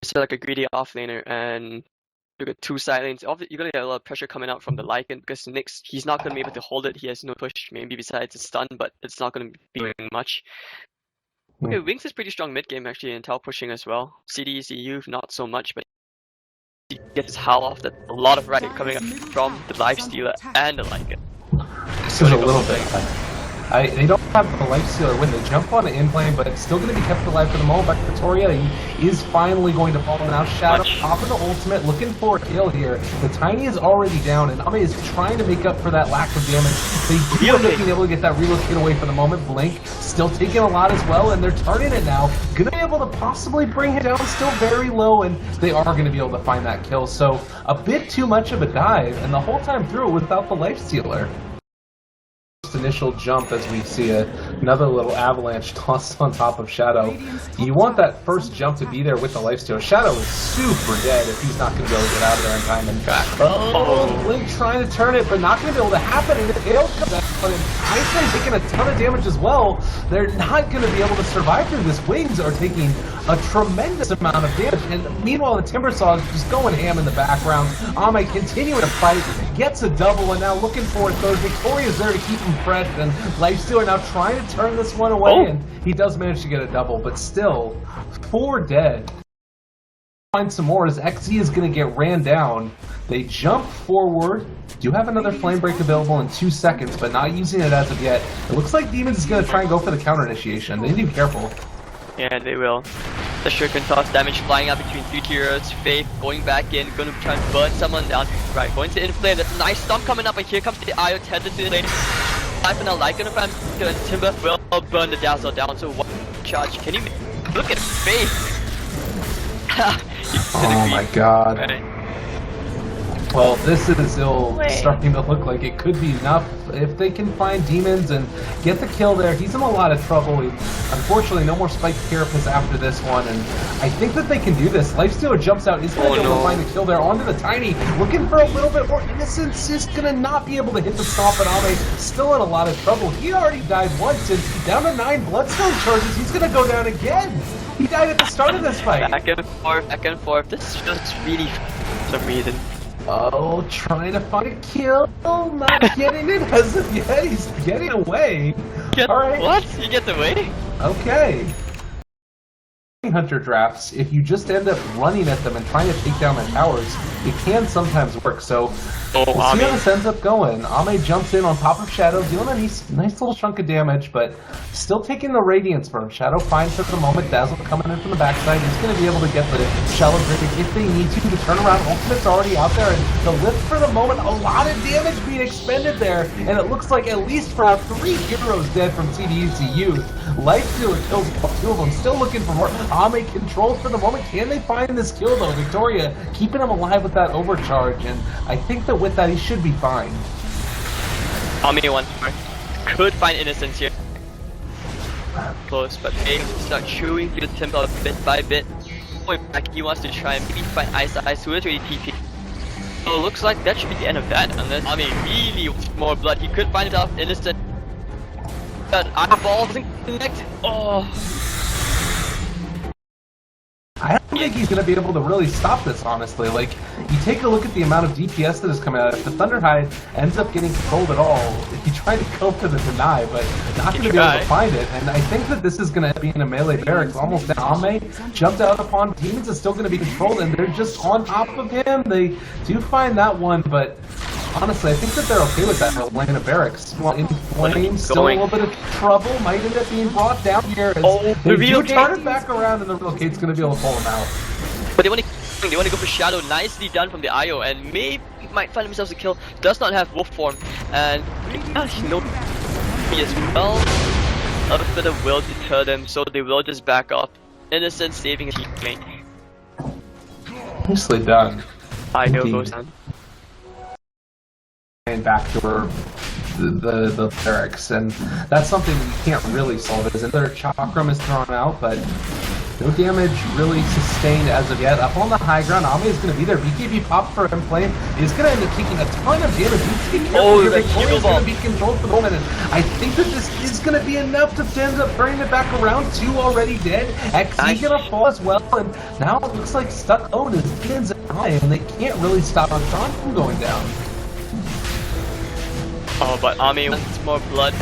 So like a greedy offlaner, and you get 2 side lanes. You're gonna get a lot of pressure coming out from the Lycan because Nyx, he's not gonna be able to hold it. He has no push, maybe besides a stun, but it's not gonna be doing much. Okay, Wings is pretty strong mid game actually, and tower pushing as well. CDEC.Y not so much, but he gets his howl off. That a lot of racket coming up from the Lifestealer and the Lycan. This is a little bit. They don't have the Lifestealer win. They jump on the in lane, but it's still going to be kept alive for the moment. But Victoria is finally going to fall. Now Shadow top of the ultimate, looking for a kill here. The Tiny is already down, and Ame is trying to make up for that lack of damage. They do being able to get that relocate away for the moment. Blink still taking a lot as well, and they're turning it now. Going to be able to possibly bring it down, still very low, and they are going to be able to find that kill. So a bit too much of a dive, and the whole time through without the Lifestealer. Initial jump as we see another little avalanche tossed on top of Shadow. You want that first jump to be there with the Lifestealer. Shadow is super dead if he's not going to be able to get out of there in time. And Blink trying to turn it, but not going to be able to happen. And if Gale comes out, and Einstein taking a ton of damage as well, they're not going to be able to survive through this. Wings are taking a tremendous amount of damage, and meanwhile the Timbersaw is just going ham in the background. Ame continuing to fight, gets a double, and now looking for it. So Victoria's there to keep him fresh, and Lifestealer now trying to turn this one away, and he does manage to get a double, but still 4 dead. Find some more as XZ is going to get ran down. They jump forward, do have another flame break available in 2 seconds, but not using it as of yet. It looks like Demons is going to try and go for the counter initiation. They need to be careful. Yeah, they will. The shuriken toss damage flying out between 3 heroes. Faith going back in, going to try and burn someone down. Right, going to inflame. There's a nice stomp coming up, and here comes the IO tended to the lane. Time for now, Lycan and Timber will burn the Dazzle down to 1 charge. Can you look at Faith? Oh my god. Right. Well, this is still starting to look like it could be enough if they can find Demons and get the kill there. He's in a lot of trouble. Unfortunately, no more Spike Carapace after this one, and I think that they can do this. Lifestealer jumps out, is going to be able to find the kill there onto the Tiny, looking for a little bit more innocence, just going to not be able to hit the stop, and Ame still in a lot of trouble. He already died once, and down to 9 Bloodstone charges. He's going to go down again. He died at the start of this fight. Back and forth, back and forth. This is just really for some reason. Oh, trying to find a kill, not getting it as of yet. He's getting away. All right. What? He gets away? Okay. Hunter drafts, if you just end up running at them and trying to take down the towers, it can sometimes work. So we'll see how this ends up going. Ame jumps in on top of Shadow, dealing a nice little chunk of damage, but still taking the Radiance Burn. Shadow finds her for the moment. Dazzle coming in from the backside. He's going to be able to get the Shallow Drink if they need to turn around. Ultimate's already out there, and the lift for the moment, a lot of damage being expended there, and it looks like at least for 3 heroes dead from CDEC.Y. Lifestealer kills 2 of them, still looking for more. Ame controls for the moment. Can they find this kill though? Victoria keeping him alive with that overcharge, and I think that with that he should be fine. Ame one could find innocence here. Close, but they start chewing through the temple bit by bit. Back, he wants to try and maybe find Ice, who is really TP. So it looks like that should be the end of that, unless Ame really wants more blood. He could find himself innocent. But eyeball doesn't connect. Oh. I don't think he's going to be able to really stop this, honestly. Like, you take a look at the amount of DPS that is coming out. If the Thunderhide ends up getting controlled at all, he tried to go for the deny, but not going to be able to find it. And I think that this is going to be in a melee barracks almost down. Ame jumped out upon Demons is still going to be controlled, and they're just on top of him. They do find that one, but honestly, I think that they're okay with that. Lane of barracks. In Flames, still a little bit of trouble. Might end up being brought down here. They do turn it back around, and the relocate's going to be able to pull him out. But they want to go for Shadow. Nicely done from the IO, and maybe might find themselves a kill. Does not have wolf form, and no as well. A little bit of will deter them, so they will just back off. Innocent saving his teammate. Nicely done. IO goes down. And backdoor the barracks, and that's something you can't really solve. Is another Chakram is thrown out, but No damage really sustained as of yet. Up on the high ground, Ame is going to be there. BKB pop for him playing is going to end up taking a ton of damage. Victoria is going to be controlled for the moment. And I think that this is going to be enough to end up turning it back around. 2 already dead. XZ going to fall as well. And now it looks like Stuck Own is Demons and Ame, and they can't really stop John from going down. Oh, but Ame wants more blood.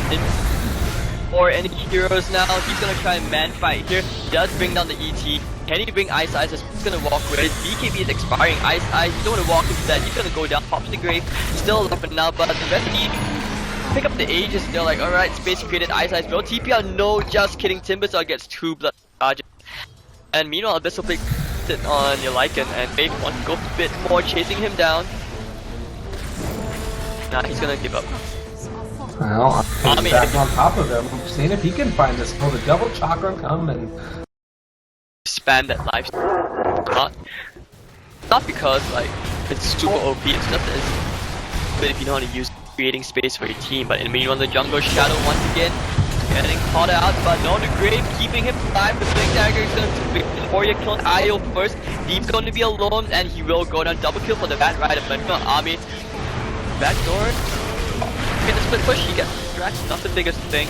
Or any heroes now. He's gonna try and man fight here. He does bring down the ET. Can he bring Ice Ice? He's gonna walk with it. BKB is expiring. Ice Ice, you don't wanna walk into that. He's gonna go down, pops the grave. Still alive for now, but the rest of the pick up the Aegis. They're like, alright, space created. Ice Ice will TP out. No, just kidding. Timbuzar gets 2 blood charges. And meanwhile, Abyssal Blade it on your Lycan, and Faith wants to go a bit more, chasing him down. Nah, he's gonna give up. Well, back on top of him, seeing if he can find this. Will the double chakra come and spam that life? Not because like it's super OP. It's just as good if you know how to use creating space for your team. But in the meanwhile, the jungle shadow once again getting caught out, but no, the grave keeping him alive. The Blink Dagger is going to Victoria kill Io first. Deep's going to be alone, and he will go down. Double kill for the Bat Rider, but not Ame. Backdoor. Okay, the split push, he gets distracted, not the biggest thing.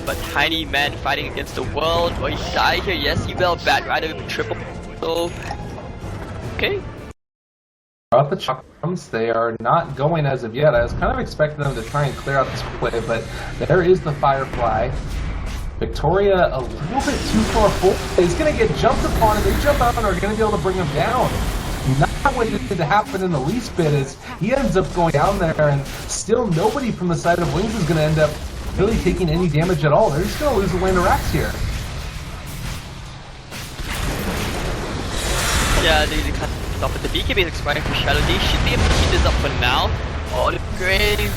But Tiny Man fighting against the world. Will he die here? Yes, he will. Bat Rider with triple. So, okay. About the chakrams, they are not going as of yet. I was kind of expecting them to try and clear out this play, but there is the Firefly. Victoria a little bit too far forward. He's going to get jumped upon, and they jump out and are going to be able to bring him down. Not what needed to happen in the least bit is he ends up going down there, and still nobody from the side of Wings is going to end up really taking any damage at all. They're just going to lose the lane of Rax here. Yeah, they kind of stop it. The BKB is expiring for Shadow. They should be able to keep this up for now. Oh, the grave.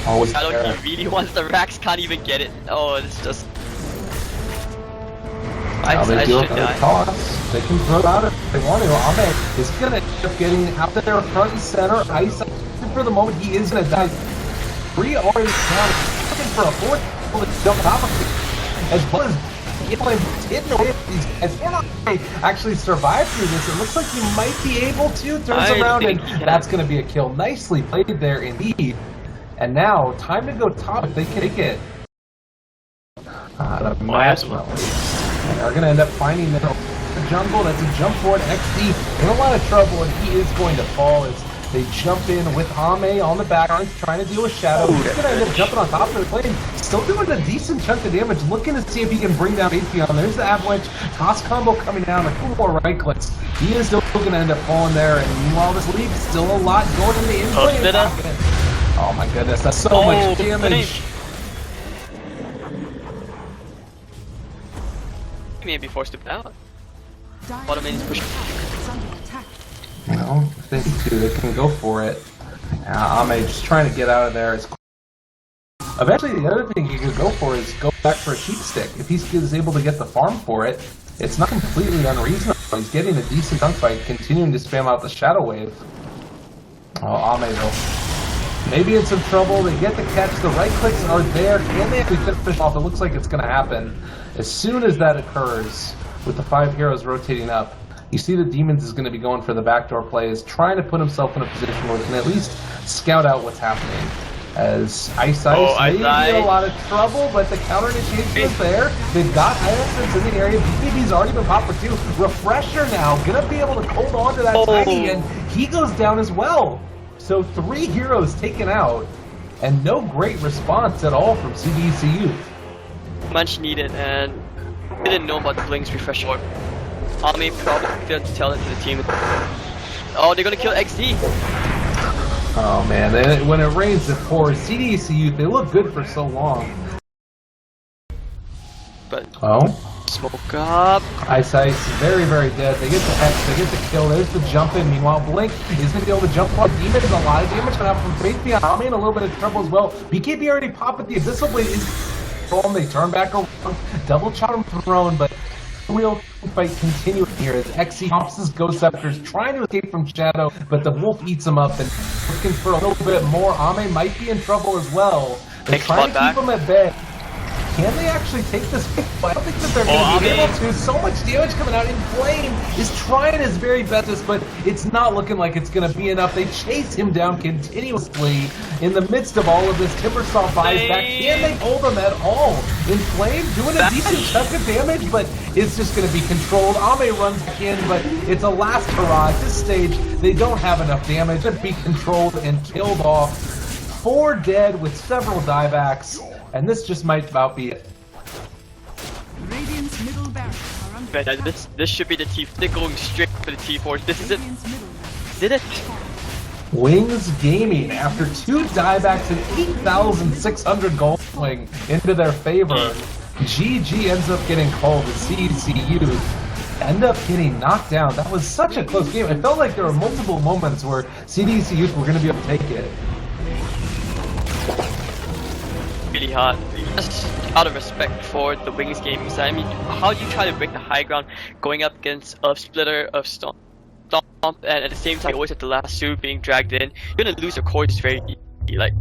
Oh, Shadow, he really wants the Rax, can't even get it. Oh, it's just. Now they do a toss. They can throw it out if they want to. Ame is going to end up getting out there front and center. Ice for the moment, he is going to die. 3 already down. Looking for a 4th to jump top of it. As well as hitting away these guys. Actually survive through this. It looks like he might be able to. Turns around, and that's going to be a kill. Nicely played there indeed. And now, time to go top if they can take it. And they're going to end up finding the jungle. That's a jump forward. XD in a lot of trouble, and he is going to fall as they jump in with Ame on the background, trying to deal with Shadow. He's going to end up jumping on top of the plane. Still doing a decent chunk of damage, looking to see if he can bring down Atheon. There's the avalanche. Toss combo coming down. A couple more right clicks. He is still going to end up falling there. And meanwhile, this league still a lot going in the in-play pocket. Oh my goodness, that's so much damage. He may be forced to out. Bottom lane is pushing. Well, if they need to, they can go for it. Ame just trying to get out of there. Eventually, the other thing he could go for is go back for a sheep stick. If he's able to get the farm for it, it's not completely unreasonable. He's getting a decent dunk fight, continuing to spam out the Shadow Wave. Oh, Ame though. Maybe in some trouble. They get the catch. The right clicks are there. Can they actually finish off? It looks like it's going to happen. As soon as that occurs, with the 5 heroes rotating up, you see the Demons is going to be going for the backdoor plays, trying to put himself in a position where he can at least scout out what's happening. As Ice may be in a lot of trouble, but the counter initiation is there. They've got Ice in the area. BKB's already been popped for 2. Refresher now, going to be able to hold on to that Tiny, and he goes down as well. So 3 heroes taken out, and no great response at all from CDEC.Y. Much needed, and didn't know about the Blink's refresher. Ame probably failed to tell it to the team. Oh, they're gonna kill XD. Oh man, when it rains it pours. CDEC.Y, they look good for so long. But smoke up. Ice very, very dead. They get the X, they get the kill. There's the jump in. Meanwhile, Blink is going to be able to jump on Demons. A lot of damage coming out from Faith. Ame in a little bit of trouble as well. BKB already popped, but the Abyssal Blade is thrown. They turn back around. Double charm thrown, but real fight continuing here as XC pops his Ghost Scepters, trying to escape from Shadow, but the Wolf eats him up and looking for a little bit more. Ame might be in trouble as well. They're trying to keep him at bay. Can they actually take this? I don't think that they're going to be able to. So much damage coming out. In Flame is trying his very best, but it's not looking like it's going to be enough. They chase him down continuously in the midst of all of this. Timbersaw buys back. Can they hold him at all? In Flame doing a decent chunk of damage, but it's just going to be controlled. Ame runs back in, but it's a last hurrah. At this stage, they don't have enough damage to be controlled and killed off. 4 dead with several diebacks. And this just might about be it. Radiant's middle barracks are under This should be the T. They're going straight for the T4. This is it. Did it? Wings Gaming, after 2 diebacks and 8,600 gold swing into their favor, GG ends up getting called. The CDEC.Y end up getting knocked down. That was such a close game. It felt like there were multiple moments where CDEC.Y were going to be able to take it. Really hard. Just out of respect for the Wings gaming side, I mean, how do you try to break the high ground going up against a splitter of Stomp, and at the same time, always at the last 2 being dragged in? You're gonna lose your cores very easy. Like,